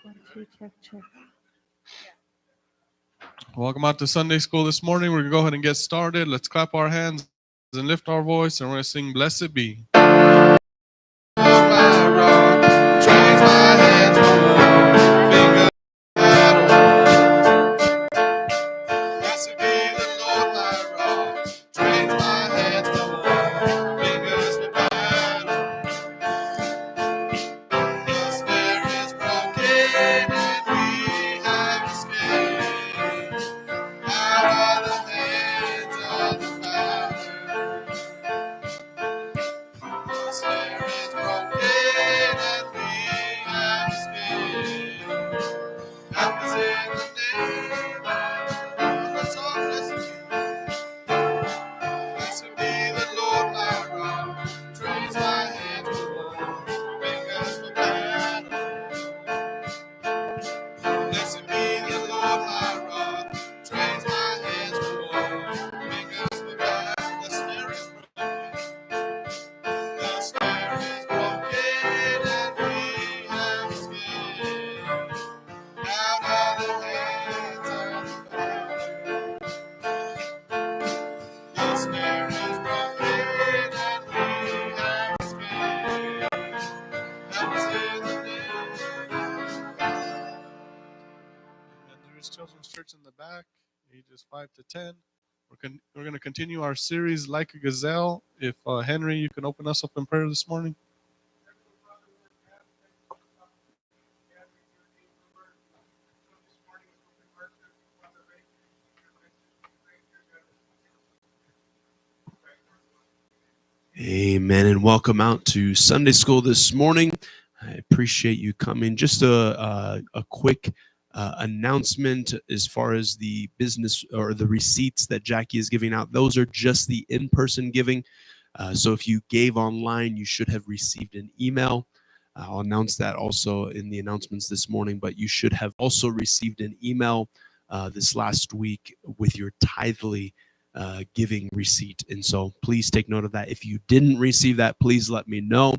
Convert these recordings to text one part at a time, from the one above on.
1, 2, check, check. Welcome out to Sunday school this morning. We're going to go ahead and get started. Let's clap our hands and lift our voice, and we're going to sing Blessed Be. Children's Church in the back, ages 5 to 10. We're going to continue our series, Like a Gazelle. If Henry, you can open us up in prayer this morning. Amen, and welcome out to Sunday school this morning. I appreciate you coming. Just a quick announcement as far as the business or the receipts that Jackie is giving out. Those are just the in-person giving. So if you gave online, you should have received an email. I'll announce that also in the announcements this morning, but you should have also received an email this last week with your tithely giving receipt. And so please take note of that. If you didn't receive that, please let me know,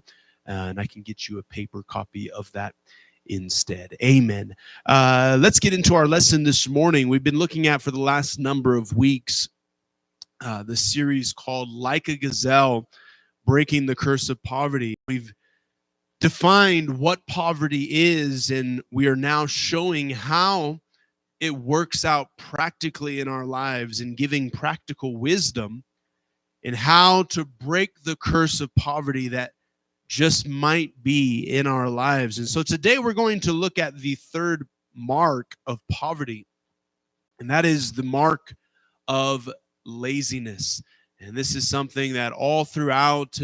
and I can get you a paper copy of that instead. Amen. Let's get into our lesson this morning. We've been looking at for the last number of weeks the series called Like a Gazelle, Breaking the Curse of Poverty. We've defined what poverty is, and we are now showing how it works out practically in our lives and giving practical wisdom in how to break the curse of poverty that just might be in our lives. And so today we're going to look at the third mark of poverty, and that is the mark of laziness. And this is something that all throughout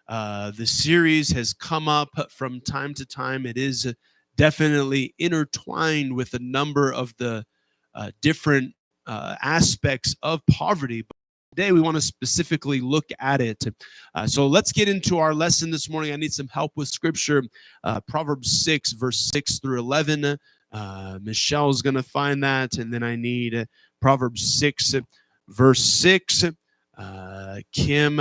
the series has come up from time to time. It is definitely intertwined with a number of the different aspects of poverty. But today we want to specifically look at it. So let's get into our lesson this morning. I need some help with scripture. Proverbs 6, verse 6 through 11. Michelle's going to find that. And then I need Proverbs 6, verse 6. Kim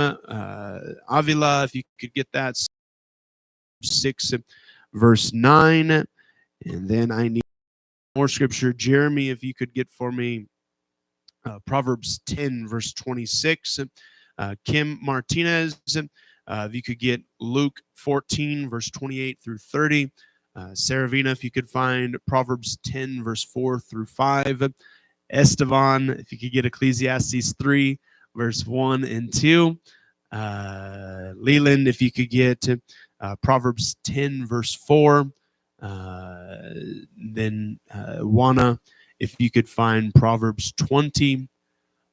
Avila, if you could get that. 6, verse 9. And then I need more scripture. Jeremy, if you could get for me Proverbs 10, verse 26. Kim Martinez, if you could get Luke 14, verse 28 through 30. Saravina, if you could find Proverbs 10, verse 4 through 5. Esteban, if you could get Ecclesiastes 3, verse 1 and 2. Leland, if you could get Proverbs 10, verse 4. Then Juana, if you could find Proverbs 20,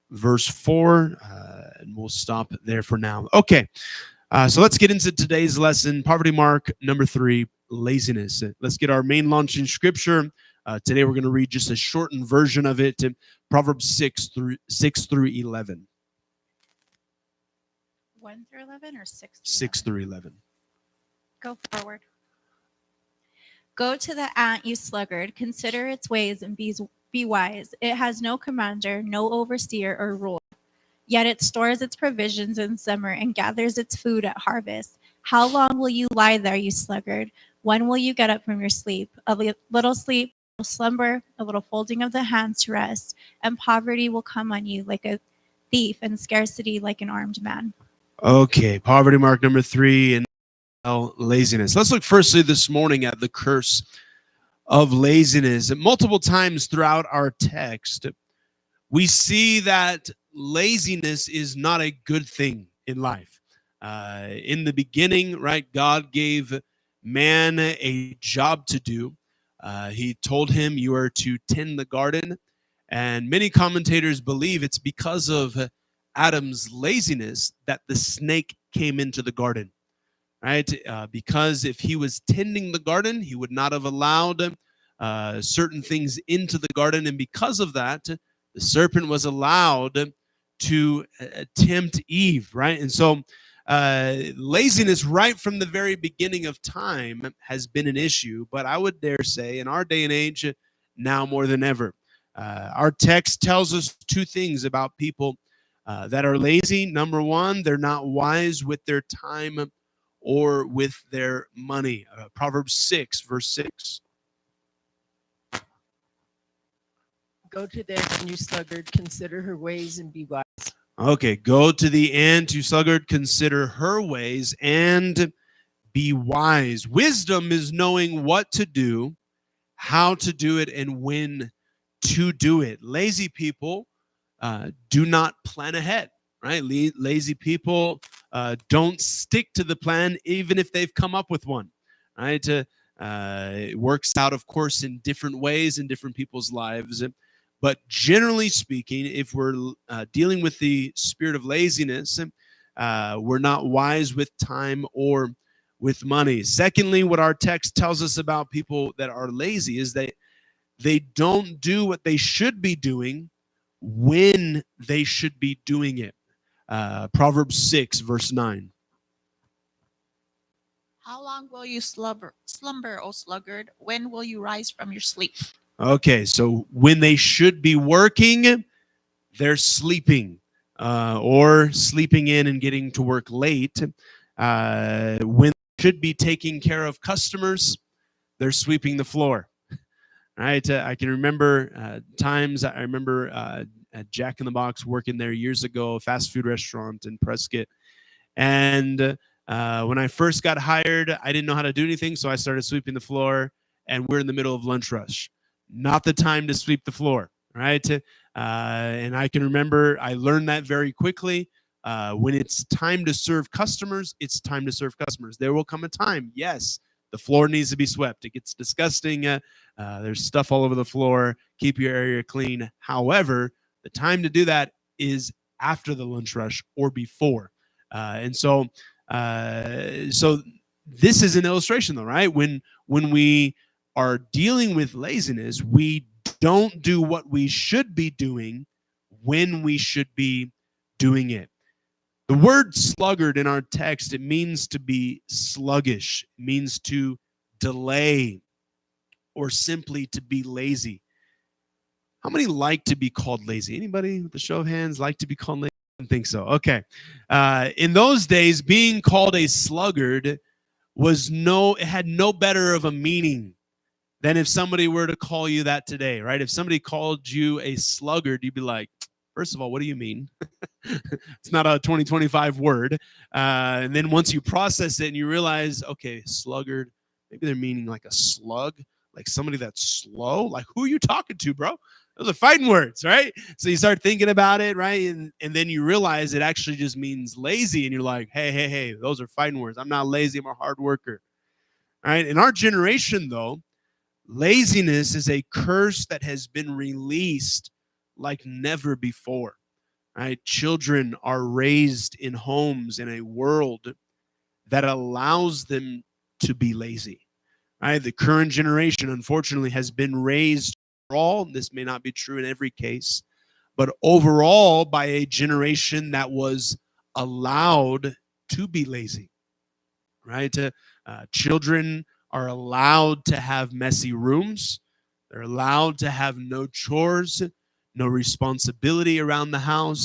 verse 4, and we'll stop there for now. Okay, so let's get into today's lesson. Poverty mark number 3, laziness. Let's get our main launching scripture. Today we're going to read just a shortened version of it, Proverbs 6 through 11. 1 through 11 or 6 through 11? 6 through 11. Go forward. Go to the ant, you sluggard. Consider its ways and be wise. It has no commander, no overseer or ruler. Yet it stores its provisions in summer and gathers its food at harvest. How long will you lie there, you sluggard? When will you get up from your sleep? Little sleep, a little slumber, a little folding of the hands to rest, and poverty will come on you like a thief, and scarcity like an armed man. Okay, poverty mark number 3, and laziness. Let's look firstly this morning at the curse of laziness. Multiple times throughout our text, we see that laziness is not a good thing in life. In the beginning, right, God gave man a job to do. He told him, you are to tend the garden. And many commentators believe it's because of Adam's laziness that the snake came into the garden, right? Because if he was tending the garden, he would not have allowed certain things into the garden. And because of that, the serpent was allowed to tempt Eve, right? And so laziness right from the very beginning of time has been an issue, but I would dare say in our day and age, now more than ever. Our text tells us 2 things about people that are lazy. Number 1, they're not wise with their time or with their money. Proverbs 6, verse 6. Go to the ant, you sluggard, consider her ways and be wise. Okay, go to the ant, you sluggard, consider her ways and be wise. Wisdom is knowing what to do, how to do it, and when to do it. Lazy people do not plan ahead, right? Lazy people don't stick to the plan, even if they've come up with one, right? It works out, of course, in different ways in different people's lives. But generally speaking, if we're dealing with the spirit of laziness, we're not wise with time or with money. Secondly, what our text tells us about people that are lazy is that they don't do what they should be doing when they should be doing it. Proverbs 6, verse 9. How long will you slumber, O sluggard? When will you rise from your sleep? Okay, so when they should be working, they're sleeping or sleeping in and getting to work late. When they should be taking care of customers, they're sweeping the floor. Right? I can remember times. I remember at Jack in the Box working there years ago, a fast food restaurant in Prescott. And when I first got hired, I didn't know how to do anything, so I started sweeping the floor. And we're in the middle of lunch rush. Not the time to sweep the floor, right? And I can remember I learned that very quickly. When it's time to serve customers, it's time to serve customers. There will come a time, yes, the floor needs to be swept. It gets disgusting. There's stuff all over the floor. Keep your area clean. However, the time to do that is after the lunch rush or before. And so this is an illustration, though, right? When we are dealing with laziness, we don't do what we should be doing when we should be doing it. The word sluggard in our text, it means to be sluggish. It means to delay or simply to be lazy. How many like to be called lazy? Anybody with a show of hands like to be called lazy? I don't think so. Okay. In those days, being called a sluggard it had no better of a meaning than if somebody were to call you that today, right? If somebody called you a sluggard, you'd be like, first of all, what do you mean? It's not a 2025 word. And then once you process it and you realize, okay, sluggard, maybe they're meaning like a slug, like somebody that's slow. Like, who are you talking to, bro? Those are fighting words, right? So you start thinking about it, right? And then you realize it actually just means lazy. And you're like, hey, those are fighting words. I'm not lazy. I'm a hard worker. All right. In our generation, though, laziness is a curse that has been released like never before. Right? Children are raised in homes in a world that allows them to be lazy. Right? The current generation, unfortunately, has been raised overall. This may not be true in every case, but overall by a generation that was allowed to be lazy. Right? Children are allowed to have messy rooms. They're allowed to have no chores, no responsibility around the house.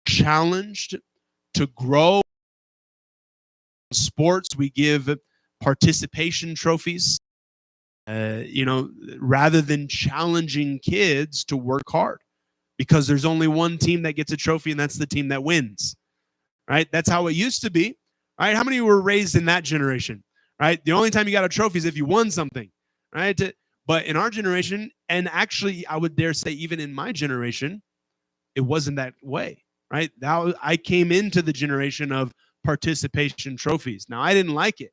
Challenged to grow. Sports, we give participation trophies, rather than challenging kids to work hard, because there's only one team that gets a trophy, and that's the team that wins, right? That's how it used to be, right? How many were raised in that generation, right? The only time you got a trophy is if you won something, right? But in our generation, and actually I would dare say even in my generation, it wasn't that way, right? Now I came into the generation of participation trophies. Now I didn't like it,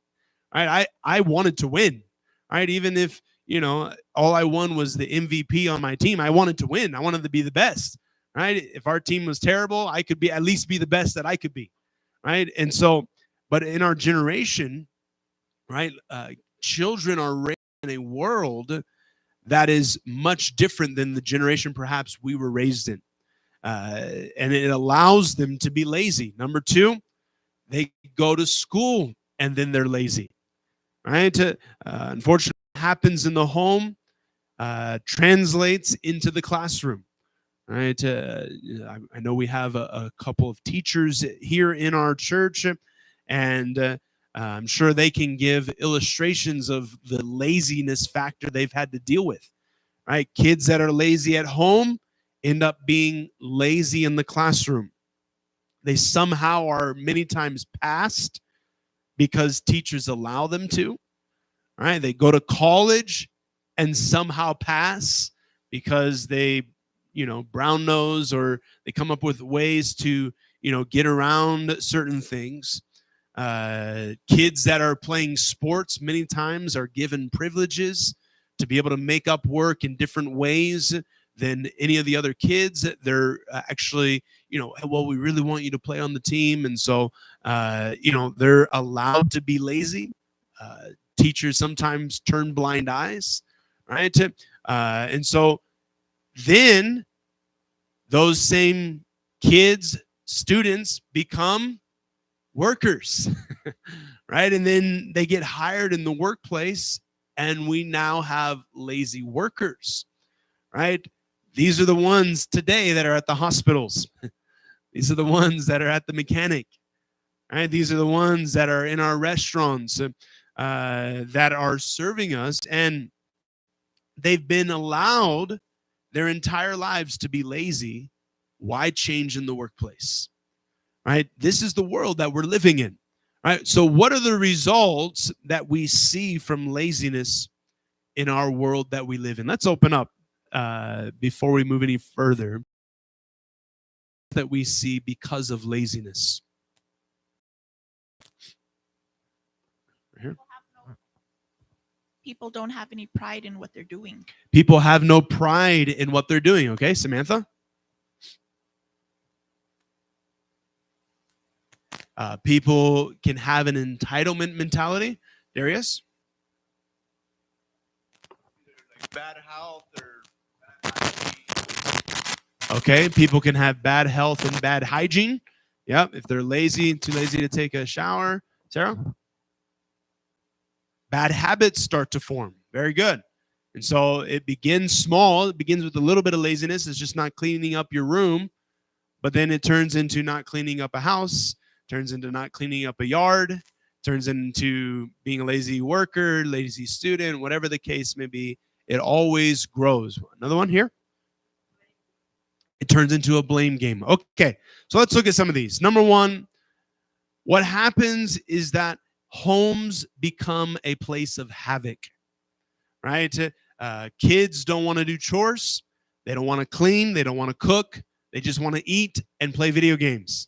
right? I wanted to win, right? Even if, all I won was the MVP on my team, I wanted to win. I wanted to be the best, right? If our team was terrible, I could be at least be the best that I could be, right? And so, but in our generation, right, children are raised in a world that is much different than the generation perhaps we were raised in. And it allows them to be lazy. Number two, they go to school and then they're lazy, right? Unfortunately, what happens in the home translates into the classroom, right? I know we have a couple of teachers here in our church, and I'm sure they can give illustrations of the laziness factor they've had to deal with, right? Kids that are lazy at home end up being lazy in the classroom. They somehow are many times passed because teachers allow them to, right? They go to college and somehow pass because they, brown nose, or they come up with ways to, get around certain things. Kids that are playing sports many times are given privileges to be able to make up work in different ways than any of the other kids. They're actually, well, we really want you to play on the team. And so, they're allowed to be lazy. Teachers sometimes turn blind eyes, right? And so then those same kids, students, become workers, right? And then they get hired in the workplace, and we now have lazy workers, right? These are the ones today that are at the hospitals. These are the ones that are at the mechanic, right? These are the ones that are in our restaurants, that are serving us, and they've been allowed their entire lives to be lazy. Why change in the workplace, right? This is the world that we're living in, right? So what are the results that we see from laziness in our world that we live in? Let's open up before we move any further, that we see because of laziness. Right here. People don't have any pride in what they're doing. People have no pride in what they're doing. Okay, Samantha? People can have an entitlement mentality. Darius? Like bad health or bad hygiene. Okay, people can have bad health and bad hygiene. Yep, if they're lazy, too lazy to take a shower. Sarah? Bad habits start to form. Very good. And so it begins small. It begins with a little bit of laziness. It's just not cleaning up your room. But then it turns into not cleaning up a house, turns into not cleaning up a yard, turns into being a lazy worker, lazy student, whatever the case may be. It always grows. Another one here. It turns into a blame game. Okay, so let's look at some of these. Number one, what happens is that homes become a place of havoc, right? Kids don't want to do chores. They don't want to clean. They don't want to cook. They just want to eat and play video games,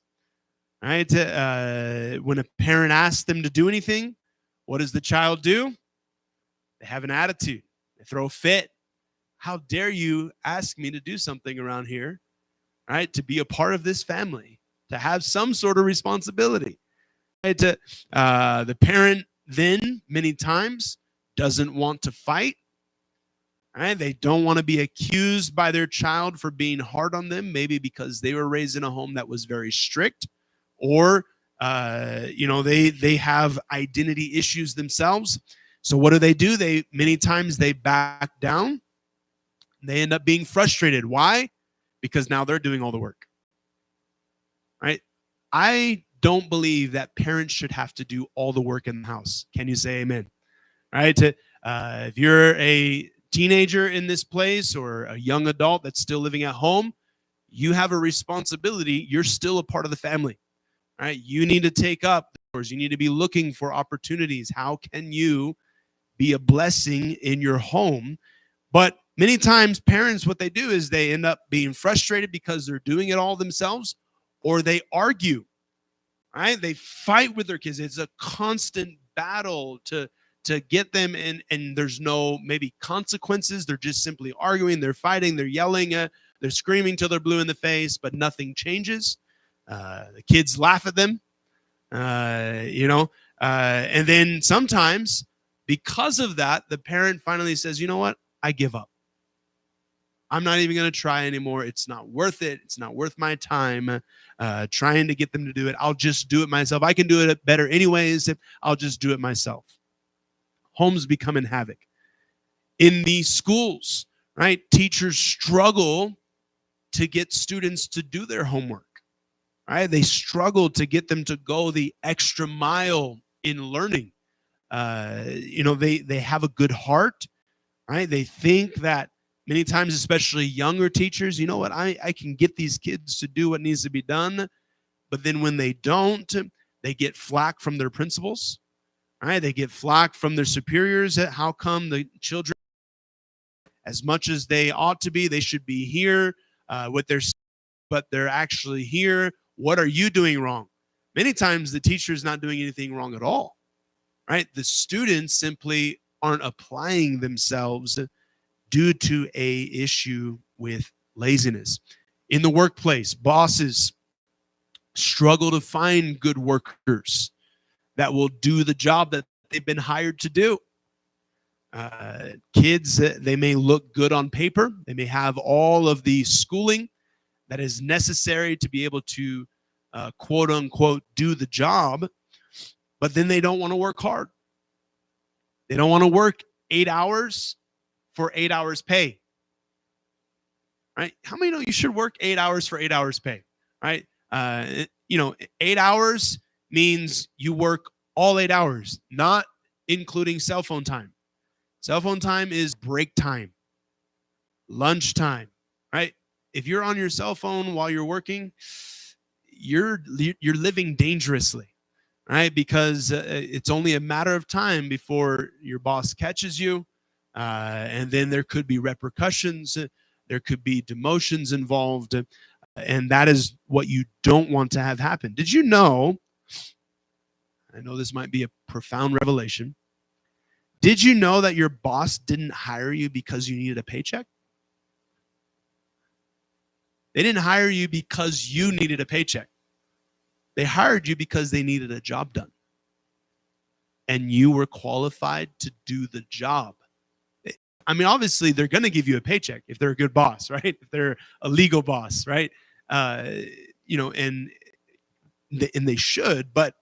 right? When a parent asks them to do anything, what does the child do? They have an attitude. They throw a fit. How dare you ask me to do something around here, right? To be a part of this family, to have some sort of responsibility. Right? The parent then many times doesn't want to fight. Right? They don't want to be accused by their child for being hard on them, maybe because they were raised in a home that was very strict, or they have identity issues themselves. So what do? They many times they back down. They end up being frustrated. Why? Because now they're doing all the work. Right? I don't believe that parents should have to do all the work in the house. Can you say amen? All right. If you're a teenager in this place or a young adult that's still living at home, you have a responsibility. You're still a part of the family. All right. You need to take up the doors. You need to be looking for opportunities. How can you be a blessing in your home? But many times parents, what they do is they end up being frustrated because they're doing it all themselves, or they argue, right? They fight with their kids. It's a constant battle to get them, and there's no maybe consequences. They're just simply arguing, they're fighting, they're yelling, they're screaming till they're blue in the face, but nothing changes. The kids laugh at them, and then sometimes because of that, the parent finally says, you know what? I give up. I'm not even going to try anymore. It's not worth it. It's not worth my time trying to get them to do it. I'll just do it myself. I can do it better anyways. I'll just do it myself. Homes become in havoc. In the schools, right? Teachers struggle to get students to do their homework, right? They struggle to get them to go the extra mile in learning. They have a good heart, right? They think that many times, especially younger teachers, you know what, I can get these kids to do what needs to be done. But then when they don't, they get flack from their principals, right? They get flack from their superiors. How come the children, as much as they ought to be, they should be here but they're actually here. What are you doing wrong? Many times the teacher is not doing anything wrong at all, right? The students simply aren't applying themselves due to a issue with laziness. In the workplace, bosses struggle to find good workers that will do the job that they've been hired to do. Kids, they may look good on paper. They may have all of the schooling that is necessary to be able to quote unquote do the job, but then they don't want to work hard. They don't want to work 8 hours for 8 hours pay, right? How many know you should work 8 hours for 8 hours pay, right? 8 hours means you work all 8 hours, not including cell phone time. Cell phone time is break time, lunch time, right? If you're on your cell phone while you're working, you're living dangerously, right? Because it's only a matter of time before your boss catches you, and then there could be repercussions. There could be demotions involved, and that is what you don't want to have happen. Did you know? I know this might be a profound revelation. Did you know that your boss didn't hire you because you needed a paycheck? They didn't hire you because you needed a paycheck. They hired you because they needed a job done. And you were qualified to do the job. I mean, obviously, they're going to give you a paycheck if they're a good boss, right? If they're a legal boss, right? And they should, but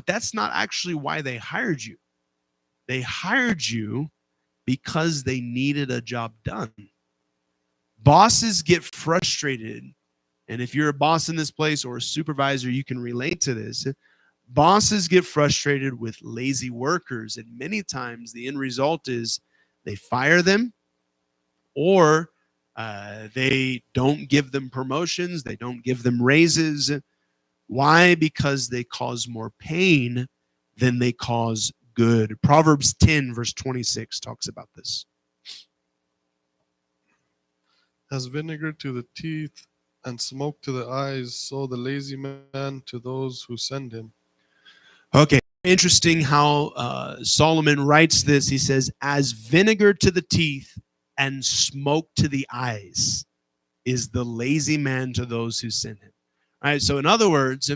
that's not actually why they hired you. They hired you because they needed a job done. Bosses get frustrated, and if you're a boss in this place or a supervisor, you can relate to this. Bosses get frustrated with lazy workers, and many times the end result is they fire them, or they don't give them promotions, they don't give them raises. Why? Because they cause more pain than they cause good. Proverbs 10 verse 26 talks about this. As vinegar to the teeth and smoke to the eyes, so the lazy man to those who send him. Okay, interesting how Solomon writes this. He says, as vinegar to the teeth and smoke to the eyes is the lazy man to those who send him. All right, so in other words,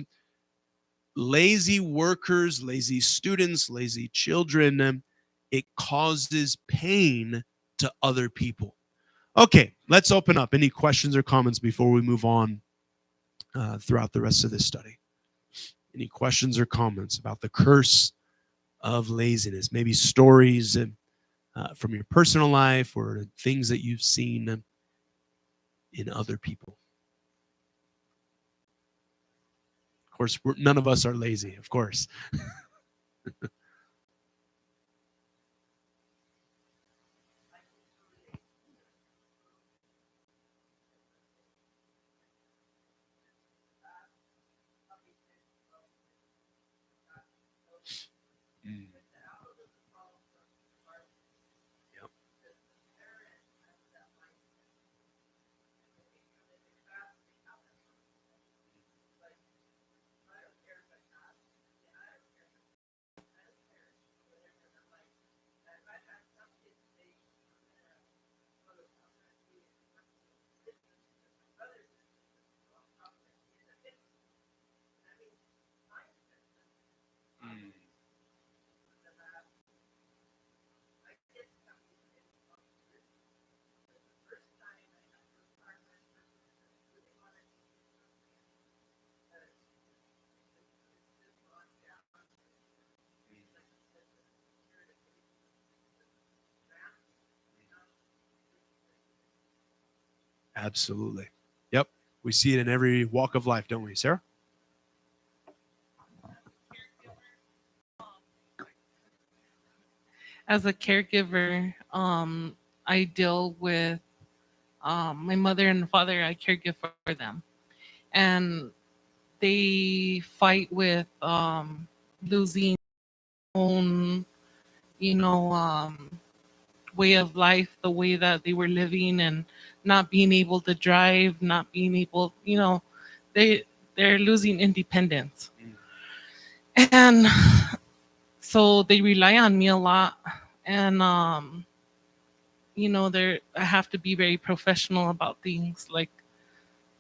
lazy workers, lazy students, lazy children, it causes pain to other people. Okay, let's open up. Any questions or comments before we move on throughout the rest of this study? Any questions or comments about the curse of laziness? Maybe stories from your personal life or things that you've seen in other people. course, none of us are lazy, of course. Mm. Yep. Mm. Absolutely. Yep. We see it in every walk of life, don't we, Sarah? As a caregiver, I deal with my mother and father. I caregive for them, and they fight with losing own, you know, way of life, the way that they were living, and not being able to drive, not being able, they they're losing independence, and so they rely on me a lot, and I have to be very professional about things. Like,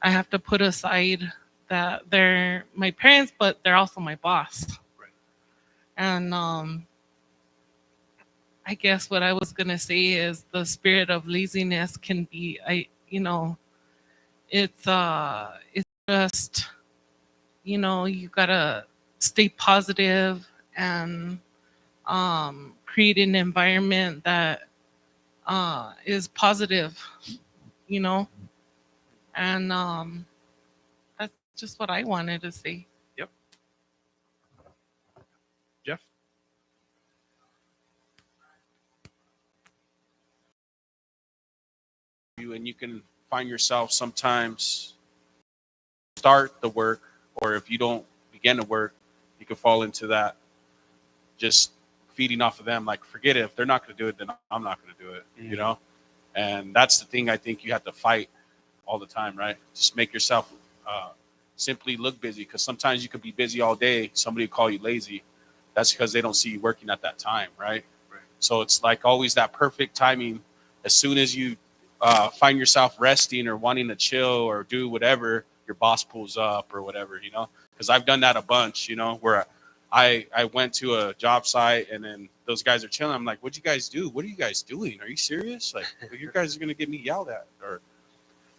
I have to put aside that they're my parents, but they're also my boss. Right. And I guess what I was gonna say is the spirit of laziness can be, it's just, you gotta stay positive and create an environment that is positive, you know, and that's just what I wanted to say. Yep. Jeff? And you can find yourself sometimes start the work, or if you don't begin to work, you can fall into that just feeding off of them. Like, forget it. If they're not going to do it, then I'm not going to do it, you know? And that's the thing I think you have to fight all the time, right? Just make yourself simply look busy, because sometimes you could be busy all day. Somebody will call you lazy. That's because they don't see you working at that time, right? So it's like always that perfect timing. As soon as you find yourself resting or wanting to chill or do whatever, your boss pulls up or whatever, you know? Because I've done that a bunch, you know, where I went to a job site and then those guys are chilling. I'm like, what'd you guys do? What are you guys doing? Are you serious? Like, you guys are going to get me yelled at, or,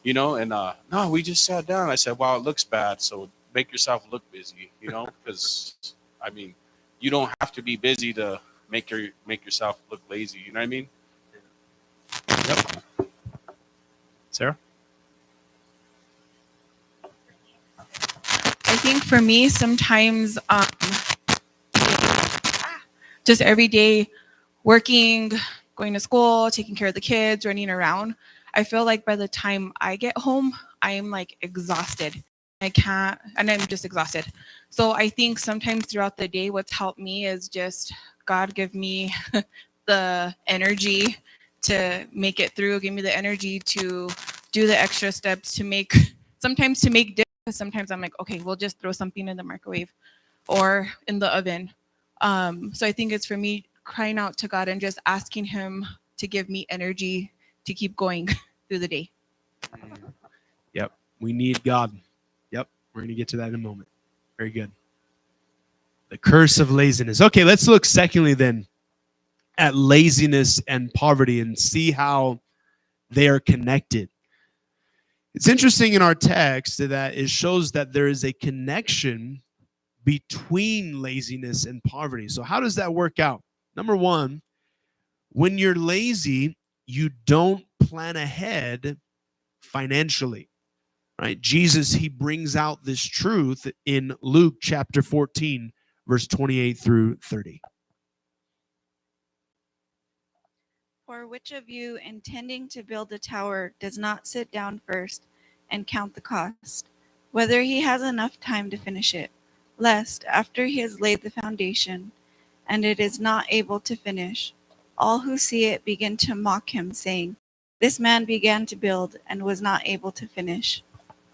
you know, and no, we just sat down. I said, wow, it looks bad. So make yourself look busy, you know, because I mean, you don't have to be busy to make yourself look lazy. You know what I mean? Yep. Sarah? I think for me, sometimes just every day working, going to school, taking care of the kids, running around, I feel like by the time I get home, I am like exhausted. I can't, and I'm just exhausted. So I think sometimes throughout the day, what's helped me is just God give me the energy to make it through, give me the energy to do the extra steps to make, sometimes to make dinner. Sometimes I'm like, okay, we'll just throw something in the microwave or in the oven. So I think it's for me crying out to God and just asking Him to give me energy to keep going through the day. Yep. We need God. Yep. We're going to get to that in a moment. Very good. The curse of laziness. Okay, let's look secondly then at laziness and poverty and see how they are connected. It's interesting in our text that it shows that there is a connection between laziness and poverty. So how does that work out? Number one, when you're lazy, you don't plan ahead financially. right? Jesus, he brings out this truth in Luke chapter 14, verse 28 through 30. For which of you, intending to build a tower, does not sit down first and count the cost, whether he has enough time to finish it, lest, after he has laid the foundation, and it is not able to finish, all who see it begin to mock him, saying, This man began to build and was not able to finish.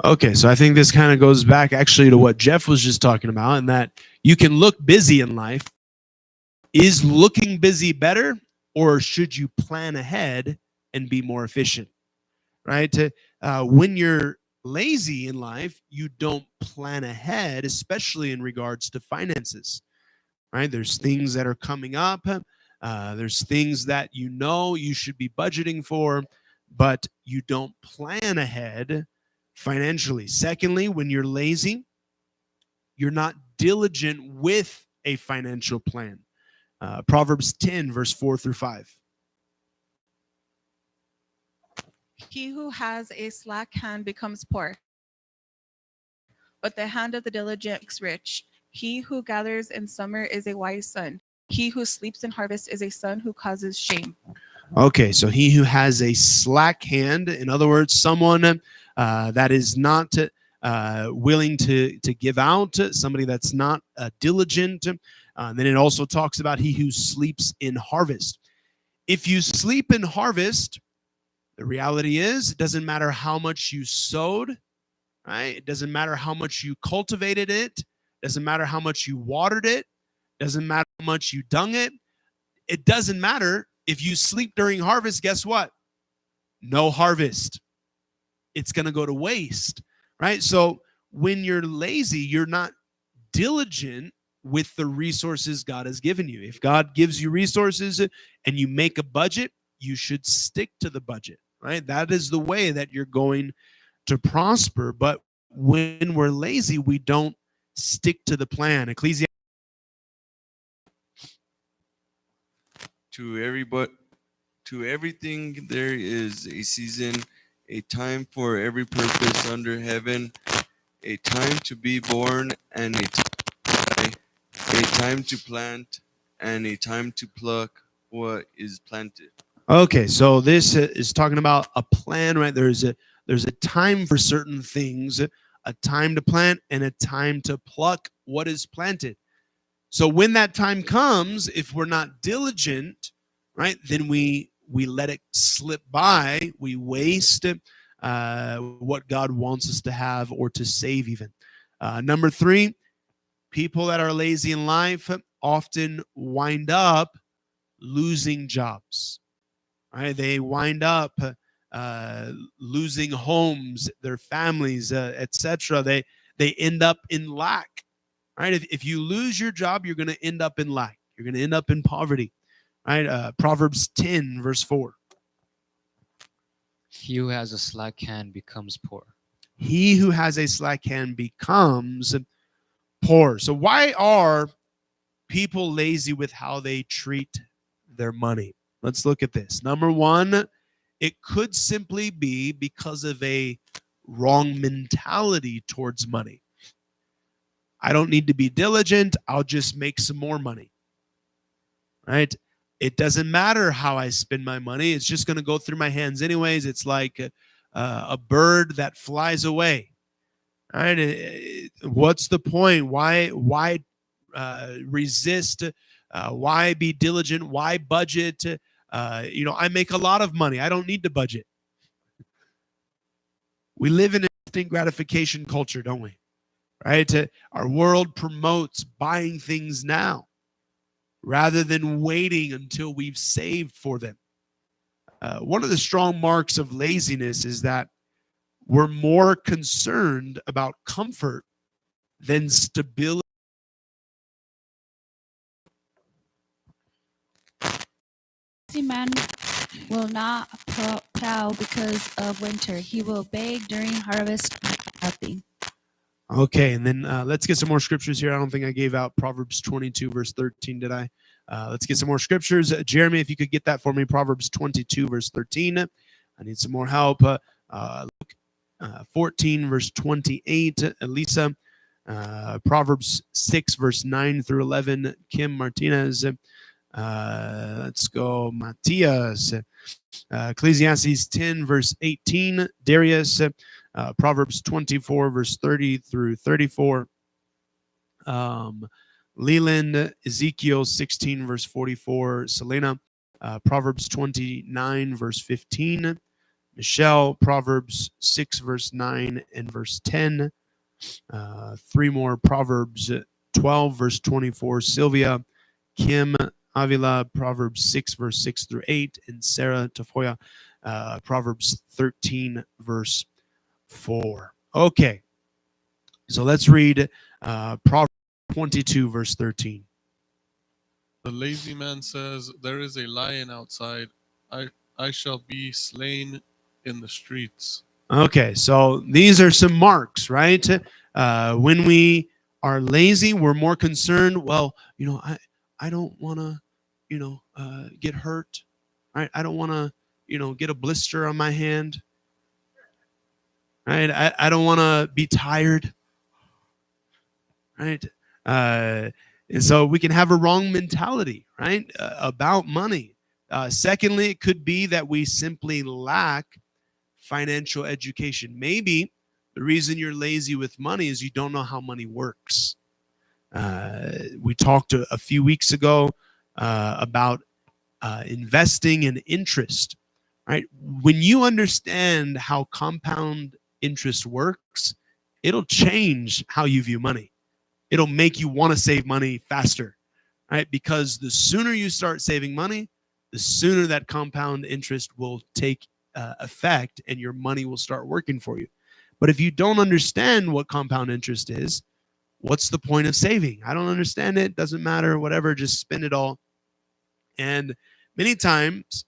Okay, so I think this kind of goes back actually to what Jeff was just talking about, and that you can look busy in life. Is looking busy better, or should you plan ahead and be more efficient? Right? When you're lazy in life, you don't plan ahead, especially in regards to finances. Right? There's things that are coming up. There's things that you know you should be budgeting for, but you don't plan ahead financially. Secondly, when you're lazy, you're not diligent with a financial plan. Proverbs 10, verse 4 through 5. He who has a slack hand becomes poor, but the hand of the diligent makes rich. He who gathers in summer is a wise son. He who sleeps in harvest is a son who causes shame. Okay, so he who has a slack hand, in other words, someone that is not willing to give out, somebody that's not diligent. Then it also talks about he who sleeps in harvest. If you sleep in harvest, the reality is it doesn't matter how much you sowed, right? It doesn't matter how much you cultivated it. It doesn't matter how much you watered it. It doesn't matter how much you dung it. It doesn't matter. If you sleep during harvest, guess what? No harvest. It's going to go to waste, right? So when you're lazy, you're not diligent with the resources God has given you. If God gives you resources and you make a budget, you should stick to the budget, right? That is the way that you're going to prosper. But when we're lazy, we don't stick to the plan. Ecclesiastes. To everything there is a season, a time for every purpose under heaven, a time to be born and a time to die, a time to plant and a time to pluck what is planted. Okay, so this is talking about a plan, right? There's a time for certain things, a time to plant and a time to pluck what is planted. So when that time comes, if we're not diligent, right, then we let it slip by. We waste what God wants us to have or to save even. Number 3, people that are lazy in life often wind up losing jobs. Right? They wind up losing homes, their families, etc. They end up in lack. Right? If you lose your job, you're going to end up in lack. You're going to end up in poverty. Right? Proverbs 10, verse 4. He who has a slack hand becomes poor. He who has a slack hand becomes poor. So why are people lazy with how they treat their money? Let's look at this. Number 1, it could simply be because of a wrong mentality towards money. I don't need to be diligent. I'll just make some more money. Right? It doesn't matter how I spend my money. It's just going to go through my hands anyways. It's like a bird that flies away. Right? What's the point? Why resist? Why be diligent? Why budget? I make a lot of money. I don't need to budget. We live in an instant gratification culture, don't we? Right? Our world promotes buying things now rather than waiting until we've saved for them. One of the strong marks of laziness is that we're more concerned about comfort than stability. Lazy man will not plow because of winter. He will beg during harvest, nothing. Okay, and then let's get some more scriptures here. I don't think I gave out Proverbs 22, verse 13, did I? Let's get some more scriptures. Jeremy, if you could get that for me, Proverbs 22, verse 13. I need some more help. 14, verse 28, Elisa. Proverbs 6, verse 9 through 11, Kim Martinez. Let's go, Matias. Ecclesiastes 10, verse 18, Darius. Proverbs 24, verse 30 through 34. Leland, Ezekiel 16, verse 44, Selena. Proverbs 29, verse 15. Michelle, Proverbs 6, verse 9 and verse 10. Three more, Proverbs 12, verse 24. Sylvia, Kim, Avila, Proverbs 6, verse 6 through 8. And Sarah Tafoya, Proverbs 13, verse 4. Okay, so let's read Proverbs 22, verse 13. The lazy man says, "There is a lion outside. I shall be slain in the streets." Okay, so these are some marks, right? When we are lazy, we're more concerned. Well, I don't want to, get hurt. Right? I don't want to, get a blister on my hand. Right? I don't want to be tired. Right? And so we can have a wrong mentality, right, about money. Secondly, it could be that we simply lack financial education. Maybe the reason you're lazy with money is you don't know how money works. We talked a few weeks ago about investing in interest, right? When you understand how compound interest works, it'll change how you view money. It'll make you want to save money faster, right? Because the sooner you start saving money, the sooner that compound interest will take effect and your money will start working for you. But if you don't understand what compound interest is, what's the point of saving? I don't understand it. Doesn't matter, whatever, just spend it all. And many times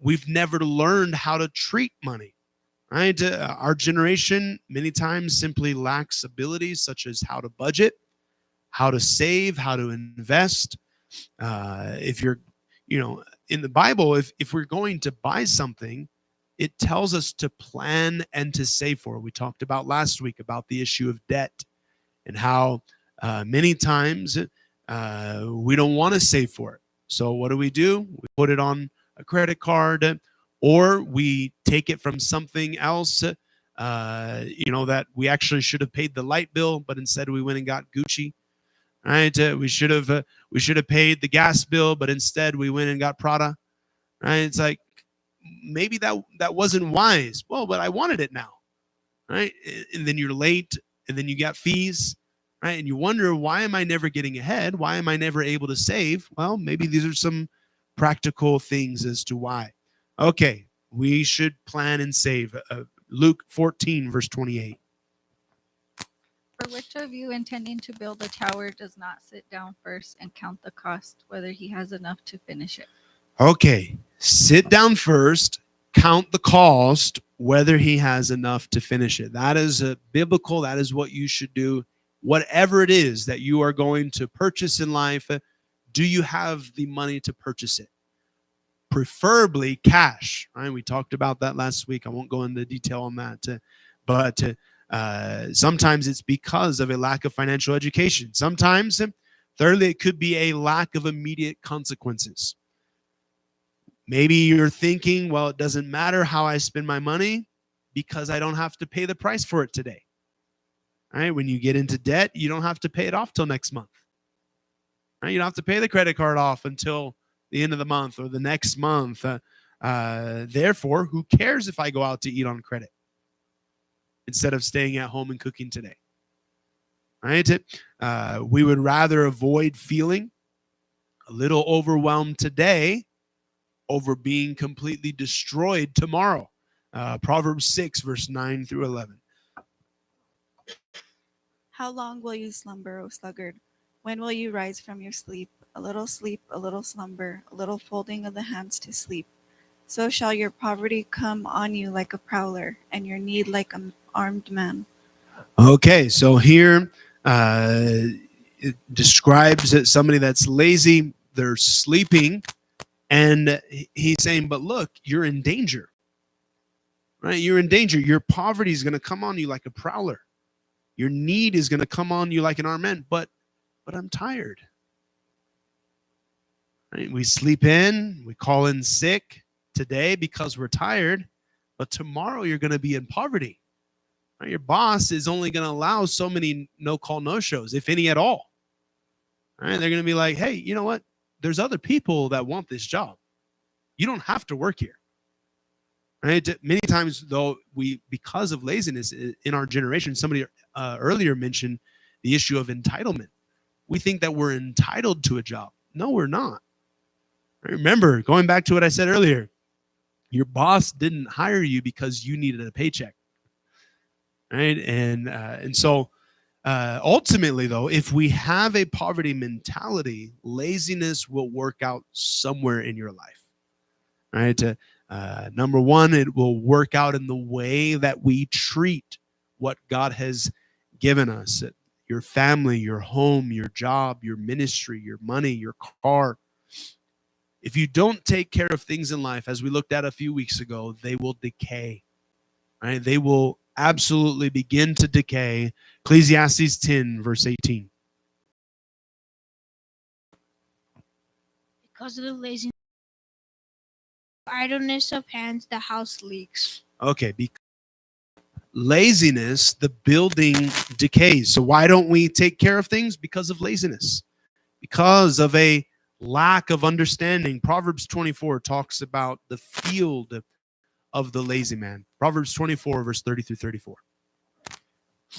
we've never learned how to treat money. Right? Our generation many times simply lacks abilities such as how to budget, how to save, how to invest. If you're, in the Bible, if we're going to buy something, it tells us to plan and to save for it. We talked about last week about the issue of debt and how many times we don't want to save for it. So what do? We put it on a credit card, or we take it from something else, that we actually should have paid the light bill, but instead we went and got Gucci. Right? We should have paid the gas bill, but instead we went and got Prada. Right? It's like maybe that wasn't wise. Well, but I wanted it now. Right? And then you're late, and then you got fees. Right? And you wonder, why am I never getting ahead? Why am I never able to save? Well, maybe these are some practical things as to why. Okay, we should plan and save. Luke 14, verse 28. For which of you intending to build a tower does not sit down first and count the cost, whether he has enough to finish it? Okay, sit down first, count the cost, whether he has enough to finish it. That is biblical. That is what you should do. Whatever it is that you are going to purchase in life, do you have the money to purchase it? Preferably cash, right? We talked about that last week. I won't go into detail on that, but sometimes it's because of a lack of financial education. Sometimes, thirdly, it could be a lack of immediate consequences. Maybe you're thinking, well, it doesn't matter how I spend my money because I don't have to pay the price for it today. Right? When you get into debt, you don't have to pay it off till next month. Right? You don't have to pay the credit card off until the end of the month or the next month. Therefore, who cares if I go out to eat on credit instead of staying at home and cooking today? Right? We would rather avoid feeling a little overwhelmed today over being completely destroyed tomorrow. Proverbs 6, verse 9 through 11. How long will you slumber, O sluggard? When will you rise from your sleep, a little slumber, a little folding of the hands to sleep? So shall your poverty come on you like a prowler, and your need like an armed man. Okay, so here it describes somebody that's lazy. They're sleeping, and he's saying, but look, you're in danger. right? You're in danger. Your poverty is going to come on you like a prowler. Your need is going to come on you like an armed man. But I'm tired. Right? We sleep in, we call in sick today because we're tired, but tomorrow you're going to be in poverty. Right? Your boss is only going to allow so many no-call, no-shows, if any at all. Right? They're going to be like, hey, you know what? There's other people that want this job. You don't have to work here. Right? Many times, though, because of laziness in our generation, somebody earlier mentioned the issue of entitlement. We think that we're entitled to a job. No, we're not. Remember, going back to what I said earlier, your boss didn't hire you because you needed a paycheck. Right? And so ultimately, though, if we have a poverty mentality, laziness will work out somewhere in your life. Right? Number one, it will work out in the way that we treat what God has given us. Your family, your home, your job, your ministry, your money, your car. If you don't take care of things in life, as we looked at a few weeks ago, they will decay. Right? They will absolutely begin to decay. Ecclesiastes 10, verse 18. Because of the laziness, idleness of hands, the house leaks. Okay, laziness, the building decays. So why don't we take care of things? Because of laziness. Because of a lack of understanding. Proverbs 24 talks about the field of the lazy man. Proverbs 24, verse 30 through 34.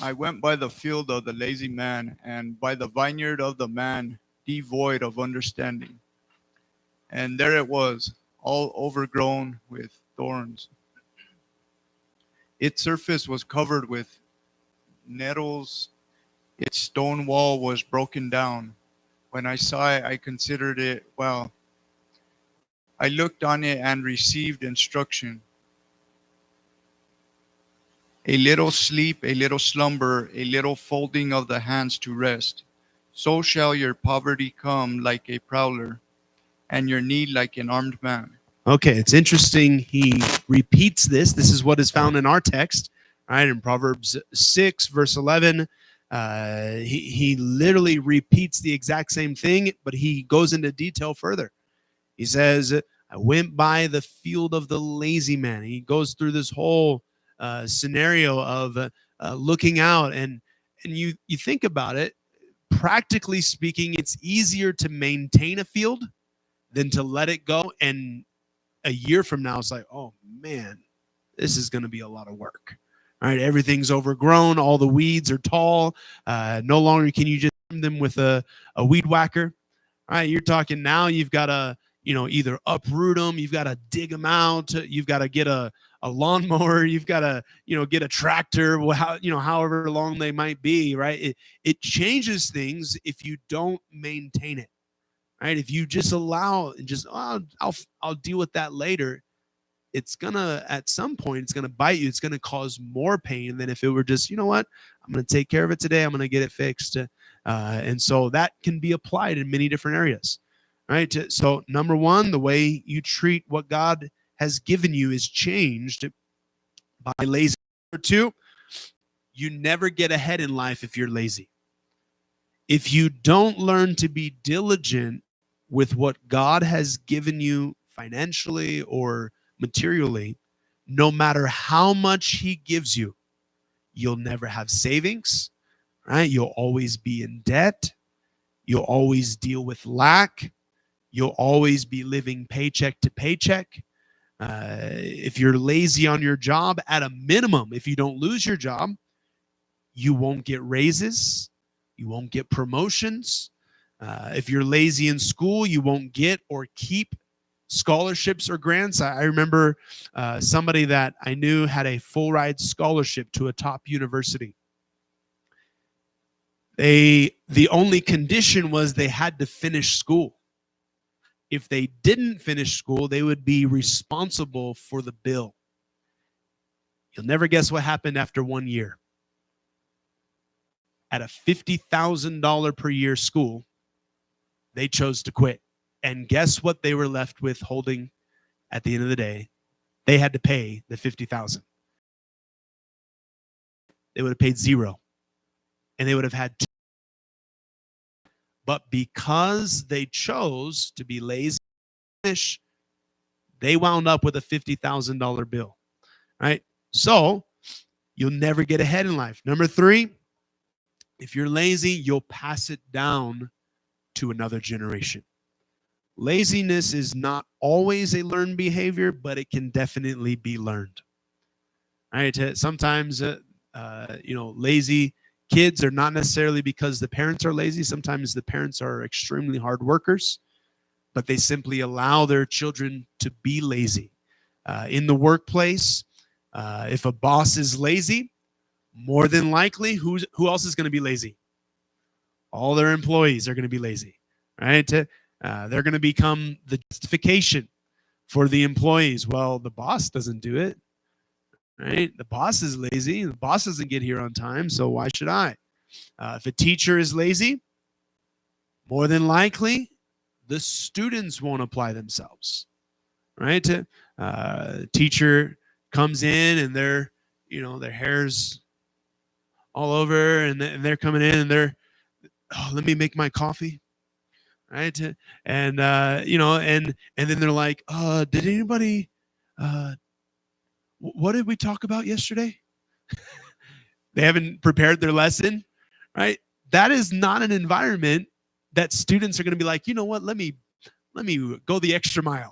I went by the field of the lazy man, and by the vineyard of the man devoid of understanding. And there it was, all overgrown with thorns. Its surface was covered with nettles. Its stone wall was broken down. When I saw it, I considered it well. I looked on it and received instruction. A little sleep, a little slumber, a little folding of the hands to rest. So shall your poverty come like a prowler, and your need like an armed man. Okay, it's interesting. He repeats this. This is what is found in our text, right? In Proverbs 6, verse 11. He literally repeats the exact same thing, but he goes into detail further. He says, I went by the field of the lazy man. He goes through this whole scenario of looking out. And you think about it, practically speaking, it's easier to maintain a field than to let it go. And a year from now, it's like, oh, man, this is going to be a lot of work. All right, everything's overgrown. All the weeds are tall. No longer can you just trim them with a weed whacker. All right, you're talking now you've got to, either uproot them. You've got to dig them out. You've got to get a lawnmower. You've got to, get a tractor, however long they might be, right? It changes things if you don't maintain it, right? If you just allow and just, I'll deal with that later. It's gonna, at some point, it's gonna bite you. It's gonna cause more pain than if it were just, you know what, I'm gonna take care of it today. I'm gonna get it fixed. And so that can be applied in many different areas, right? So number one, the way you treat what God has given you is changed by laziness. Number two, you never get ahead in life if you're lazy. If you don't learn to be diligent with what God has given you financially or materially, no matter how much he gives you, you'll never have savings, right? You'll always be in debt. You'll always deal with lack. You'll always be living paycheck to paycheck. If you're lazy on your job, at a minimum, if you don't lose your job, you won't get raises. You won't get promotions. If you're lazy in school, you won't get or keep scholarships or grants. I remember somebody that I knew had a full ride scholarship to a top university. The only condition was they had to finish school. If they didn't finish school, they would be responsible for the bill. You'll never guess what happened after 1 year. At a $50,000 per year school, they chose to quit. And guess what they were left with holding at the end of the day? They had to pay the $50,000. they would have paid 0. And they would have had 2. But because they chose to be lazy, they wound up with a $50,000 bill, right? So you'll never get ahead in life. Number 3, if you're lazy, you'll pass it down to another generation. Laziness is not always a learned behavior, but it can definitely be learned. Right? Sometimes, lazy kids are not necessarily because the parents are lazy. Sometimes the parents are extremely hard workers, but they simply allow their children to be lazy. In the workplace, if a boss is lazy, more than likely, who else is going to be lazy? All their employees are going to be lazy, right? They're going to become the justification for the employees. Well, the boss doesn't do it, right? The boss is lazy. The boss doesn't get here on time, so why should I? If a teacher is lazy, more than likely, the students won't apply themselves, right? Teacher comes in and their hair's all over, and they're coming in and they're, oh, let me make my coffee, right? And and then they're like, did anybody, what did we talk about yesterday? They haven't prepared their lesson, right? That is not an environment that students are going to be like, you know what? Let me go the extra mile,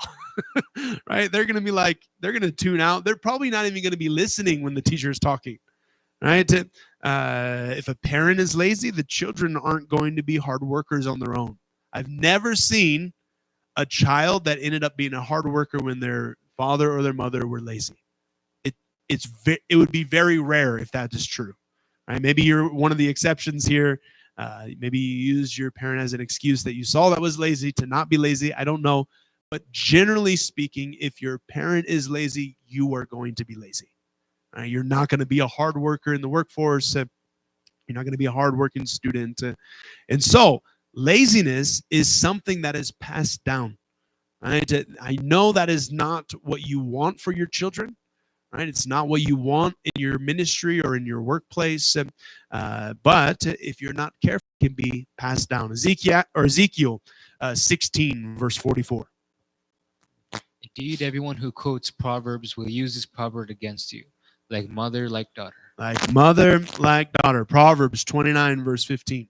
right? They're going to be like, they're going to tune out. They're probably not even going to be listening when the teacher is talking, right? If a parent is lazy, the children aren't going to be hard workers on their own. I've never seen a child that ended up being a hard worker when their father or their mother were lazy. It would be very rare if that is true. Right? Maybe you're one of the exceptions here. Maybe you use your parent as an excuse that you saw that was lazy to not be lazy. I don't know. But generally speaking, if your parent is lazy, you are going to be lazy. Right? You're not going to be a hard worker in the workforce. You're not going to be a hardworking student. And so laziness is something that is passed down. Right? I know that is not what you want for your children. Right? It's not what you want in your ministry or in your workplace. But if you're not careful, it can be passed down. Ezekiel 16, verse 44. Indeed, everyone who quotes Proverbs will use this proverb against you, like mother, like daughter. Like mother, like daughter. Proverbs 29, verse 15.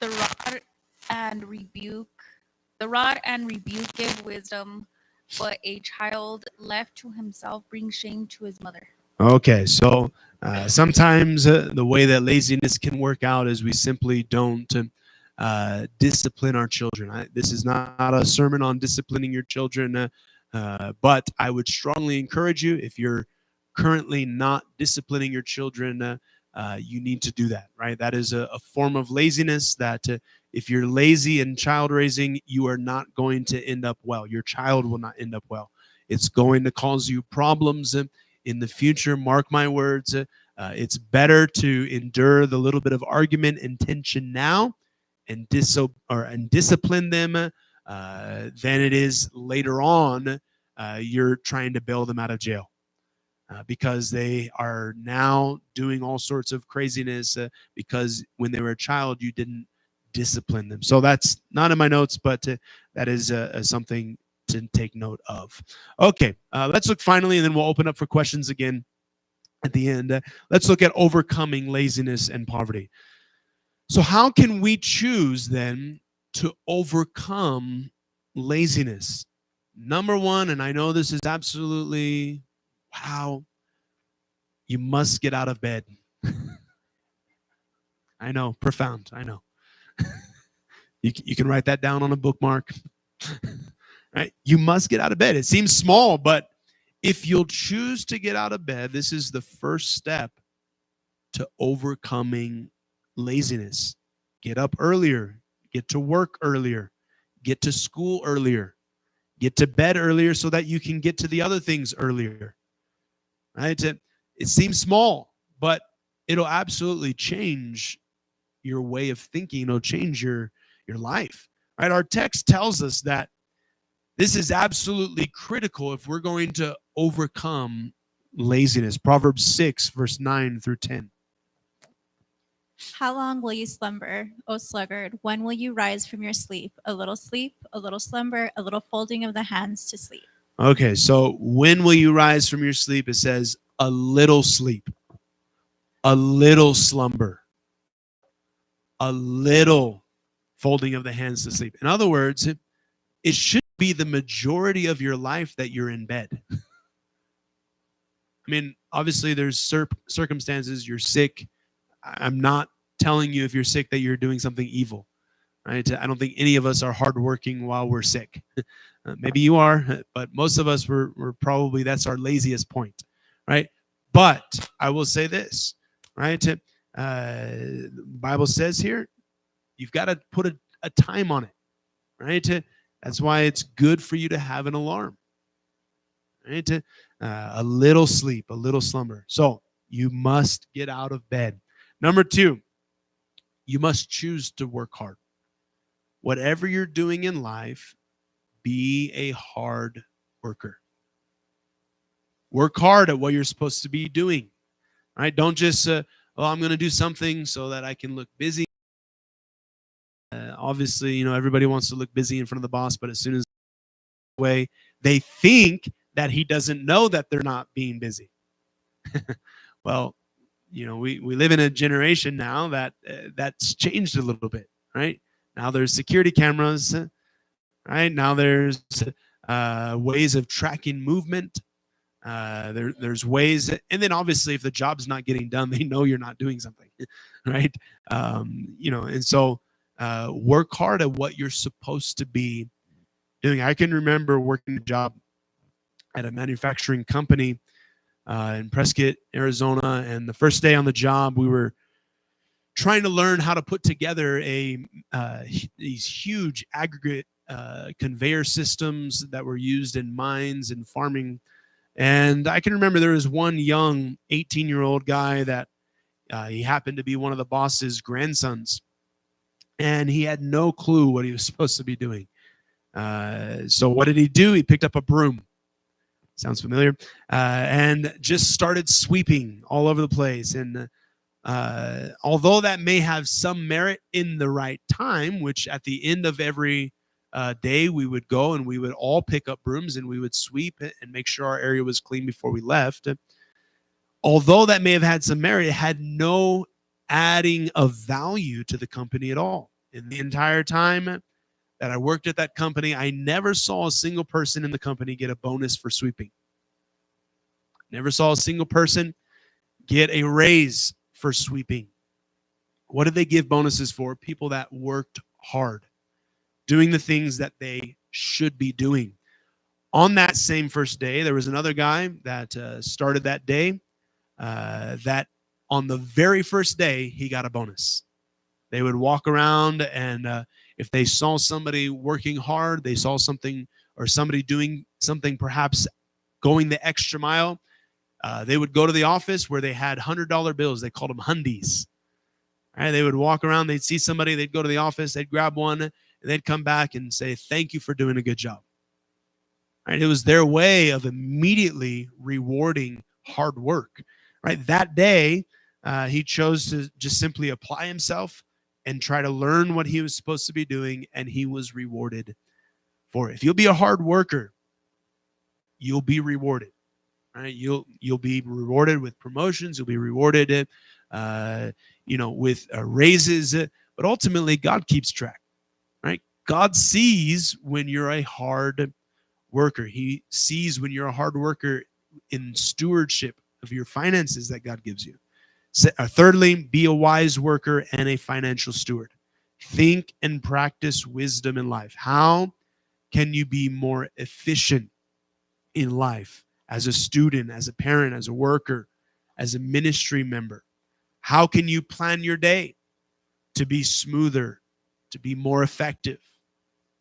The rod and rebuke give wisdom, but a child left to himself brings shame to his mother. Okay, so sometimes the way that laziness can work out is we simply don't discipline our children. This is not a sermon on disciplining your children, but I would strongly encourage you, if you're currently not disciplining your children, you need to do that, right? That is a form of laziness that if you're lazy in child raising, you are not going to end up well. Your child will not end up well. It's going to cause you problems in the future. Mark my words. It's better to endure the little bit of argument and tension now and discipline them than it is later on you're trying to bail them out of jail. Because they are now doing all sorts of craziness because when they were a child, you didn't discipline them. So that's not in my notes, but that is something to take note of. Okay, let's look finally, and then we'll open up for questions again at the end. Let's look at overcoming laziness and poverty. So how can we choose then to overcome laziness? Number one, and I know this is absolutely, wow, you must get out of bed. I know, profound, I know. You can write that down on a bookmark. Right? You must get out of bed. It seems small, but if you'll choose to get out of bed, this is the first step to overcoming laziness. Get up earlier, get to work earlier, get to school earlier, get to bed earlier so that you can get to the other things earlier. Right? It seems small, but it'll absolutely change your way of thinking. It'll change your life. Right? Our text tells us that This is absolutely critical if we're going to overcome laziness. Proverbs 6, verse 9 through 10. How long will you slumber, O sluggard? When will you rise from your sleep? A little slumber, a little folding of the hands to sleep. Okay, so when will you rise from your sleep? It says a little sleep, a little slumber, a little folding of the hands to sleep. In other words, it should be the majority of your life that you're in bed. I mean, obviously there's circumstances, you're sick. I'm not telling you if you're sick that you're doing something evil, right? I don't think any of us are hardworking while we're sick. Maybe you are, but most of us we're probably, that's our laziest point, right? But I will say this, right? The Bible says here, you've got to put a time on it, right? That's why it's good for you to have an alarm, right? A little sleep, a little slumber. So you must get out of bed. Number 2, you must choose to work hard. Whatever you're doing in life, be a hard worker. Work hard at what you're supposed to be doing, right? Don't just, I'm going to do something so that I can look busy. Obviously, everybody wants to look busy in front of the boss, but as soon as they think that he doesn't know that they're not being busy. Well, we live in a generation now that that's changed a little bit, right? Now there's security cameras, right? Now there's ways of tracking movement. There's ways, and then obviously if the job's not getting done, they know you're not doing something, right? And so work hard at what you're supposed to be doing. I can remember working a job at a manufacturing company in Prescott, Arizona, and the first day on the job, we were trying to learn how to put together these huge aggregate conveyor systems that were used in mines and farming. And I can remember there was one young 18-year-old guy that he happened to be one of the boss's grandsons, and he had no clue what he was supposed to be doing. So what did he do? He picked up a broom. Sounds familiar? And just started sweeping all over the place. And although that may have some merit in the right time, which at the end of every day we would go and we would all pick up brooms and we would sweep it and make sure our area was clean before we left. Although that may have had some merit, it had no adding of value to the company at all. In the entire time that I worked at that company, I never saw a single person in the company get a bonus for sweeping. Never saw a single person get a raise for sweeping. What did they give bonuses for? People that worked hard, doing the things that they should be doing. On that same first day, there was another guy that started that day that on the very first day, he got a bonus. They would walk around, and if they saw somebody working hard, they saw something or somebody doing something, perhaps going the extra mile, they would go to the office where they had $100 bills. They called them hundies. Right? They would walk around, they'd see somebody, they'd go to the office, they'd grab one, and they'd come back and say, "Thank you for doing a good job." Right? It was their way of immediately rewarding hard work. Right? That day, he chose to just simply apply himself and try to learn what he was supposed to be doing, and he was rewarded for it. If you'll be a hard worker, you'll be rewarded. Right? You'll be rewarded with promotions. You'll be rewarded, with raises. But ultimately, God keeps track. Right? God sees when you're a hard worker. He sees when you're a hard worker in stewardship of your finances that God gives you. Thirdly, be a wise worker and a financial steward. Think and practice wisdom in life. How can you be more efficient in life as a student, as a parent, as a worker, as a ministry member? How can you plan your day to be smoother, to be more effective?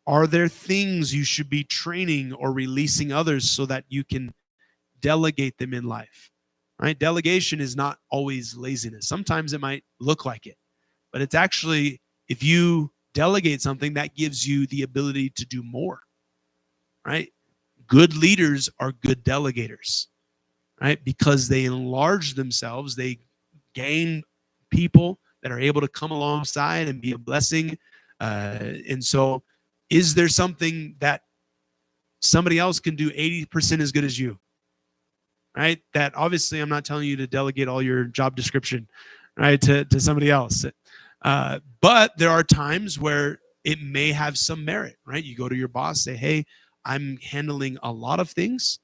Are there things you should be training or releasing others so that you can delegate them in life? Right? Delegation is not always laziness. Sometimes it might look like it, but it's actually, if you delegate something, that gives you the ability to do more. right? Good leaders are good delegators, right? Because they enlarge themselves, they gain people that are able to come alongside and be a blessing. And so, is there something that somebody else can do 80% as good as you? Right? That obviously, I'm not telling you to delegate all your job description, right, to somebody else. But there are times where it may have some merit, right? You go to your boss, say, hey, I'm handling a lot of things.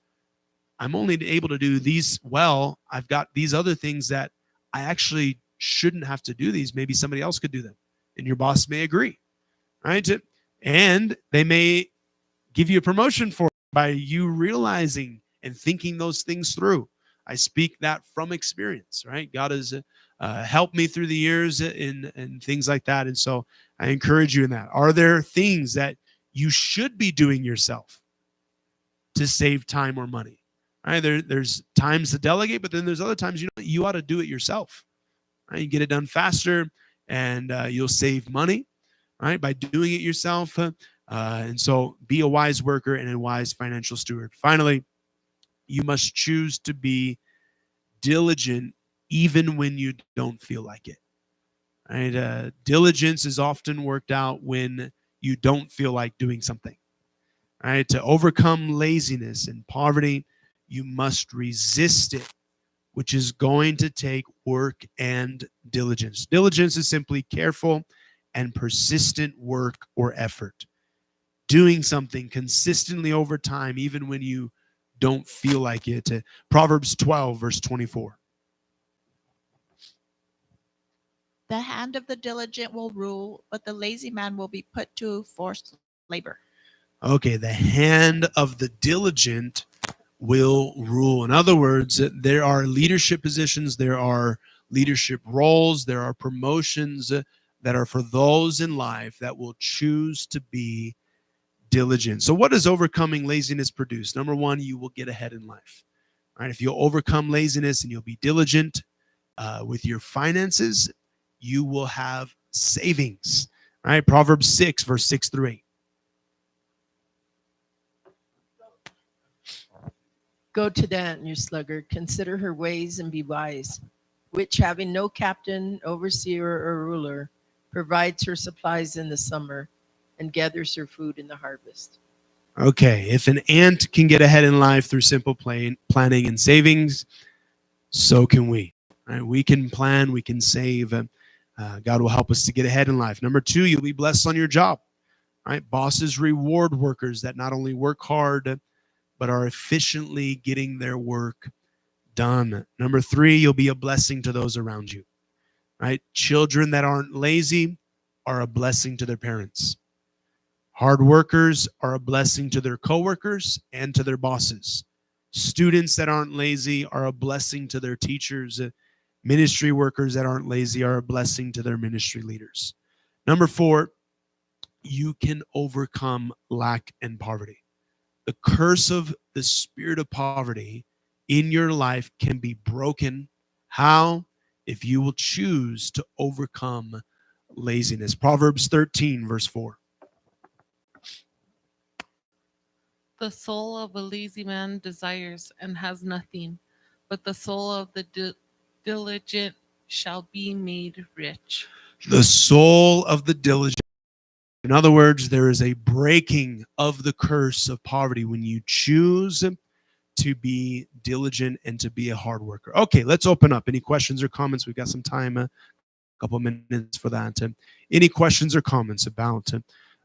I'm only able to do these well. I've got these other things that I actually shouldn't have to do these. Maybe somebody else could do them. And your boss may agree, right? And they may give you a promotion for it by you realizing and thinking those things through. I speak that from experience, right? God has helped me through the years in things like that. And so I encourage you in that. Are there things that you should be doing yourself to save time or money? Right? There's times to delegate, but then there's other times you ought to do it yourself. Right? You get it done faster, and you'll save money, right, by doing it yourself. And so be a wise worker and a wise financial steward. Finally, you must choose to be diligent even when you don't feel like it. Right? Diligence is often worked out when you don't feel like doing something. Right? To overcome laziness and poverty, you must resist it, which is going to take work and diligence. Diligence is simply careful and persistent work or effort. Doing something consistently over time, even when you don't feel like it. Proverbs 12, verse 24. The hand of the diligent will rule, but the lazy man will be put to forced labor. Okay, the hand of the diligent will rule. In other words, there are leadership positions, there are leadership roles, there are promotions that are for those in life that will choose to be diligent. So what does overcoming laziness produce? Number one, you will get ahead in life. Right? If you'll overcome laziness and you'll be diligent with your finances, you will have savings. Right? Proverbs 6, verse 6 through 8. Go to the ant, you sluggard, consider her ways and be wise, which having no captain, overseer, or ruler, provides her supplies in the summer and gathers her food in the harvest. Okay, if an ant can get ahead in life through simple planning and savings, so can we. Right? We can plan, we can save. God will help us to get ahead in life. Number two, you'll be blessed on your job. Right? Bosses reward workers that not only work hard, but are efficiently getting their work done. Number three, you'll be a blessing to those around you. Right? Children that aren't lazy are a blessing to their parents. Hard workers are a blessing to their coworkers and to their bosses. Students that aren't lazy are a blessing to their teachers. Ministry workers that aren't lazy are a blessing to their ministry leaders. Number four, you can overcome lack and poverty. The curse of the spirit of poverty in your life can be broken. How? If you will choose to overcome laziness. Proverbs 13, verse 4. The soul of a lazy man desires and has nothing, but the soul of the diligent shall be made rich. The soul of the diligent. In other words, there is a breaking of the curse of poverty when you choose to be diligent and to be a hard worker. Okay, let's open up. Any questions or comments? We've got some time, a couple of minutes for that. Any questions or comments about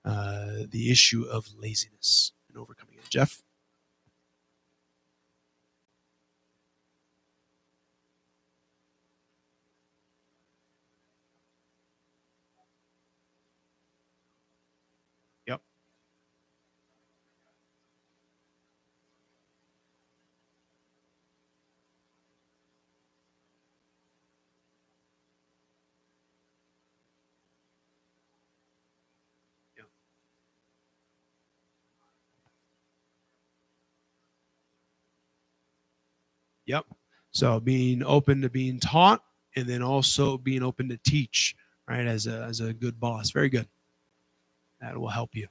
the issue of laziness and overcoming it? Jeff? Yep. Yep. So being open to being taught and then also being open to teach, right, as a good boss. Very good. That will help you.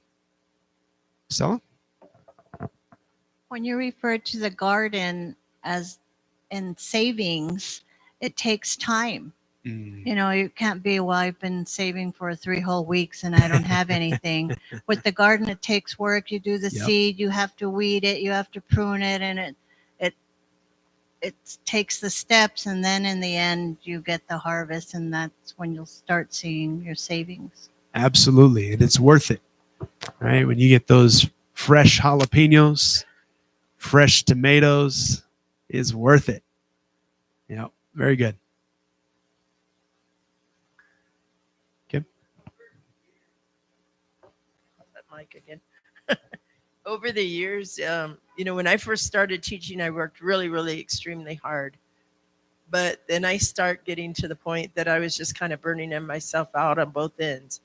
Stella? When you refer to the garden as in savings, it takes time. You know, you can't be, well, I've been saving for 3 whole weeks and I don't have anything. With the garden, it takes work. You do the Yep. seed, you have to weed it, you have to prune it, and it takes the steps, and then in the end you get the harvest, and that's when you'll start seeing your savings. Absolutely. And it's worth it, right? When you get those fresh jalapenos, fresh tomatoes, it's worth it. Yeah, very good. Okay. That mic again. Over the years, you know, when I first started teaching, I worked really, really extremely hard. But then I start getting to the point that I was just kind of burning myself out on both ends.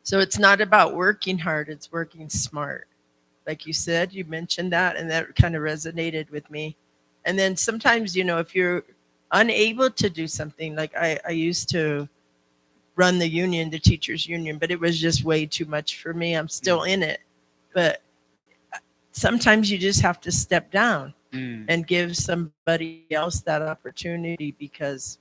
So it's not about working hard, it's working smart. Like you said, you mentioned that, and that kind of resonated with me. And then sometimes, you know, if you're unable to do something, like I used to run the union, the teachers union, but it was just way too much for me. I'm still in it. But sometimes you just have to step down and give somebody else that opportunity, because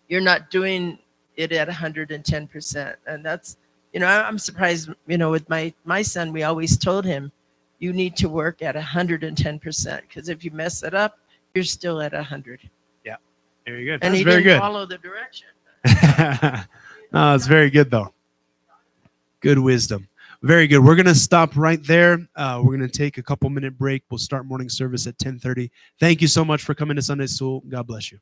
you're not doing it at 110%. And that's, you know, I'm surprised, you know, with my son, we always told him, you need to work at 110%, because if you mess it up, you're still at 100. Yeah, very good. And That's he very didn't good. follow the direction. No, it's very good though. Good wisdom. Very good. We're going to stop right there. We're going to take a couple minute break. We'll start morning service at 10:30. Thank you so much for coming to Sunday School. God bless you.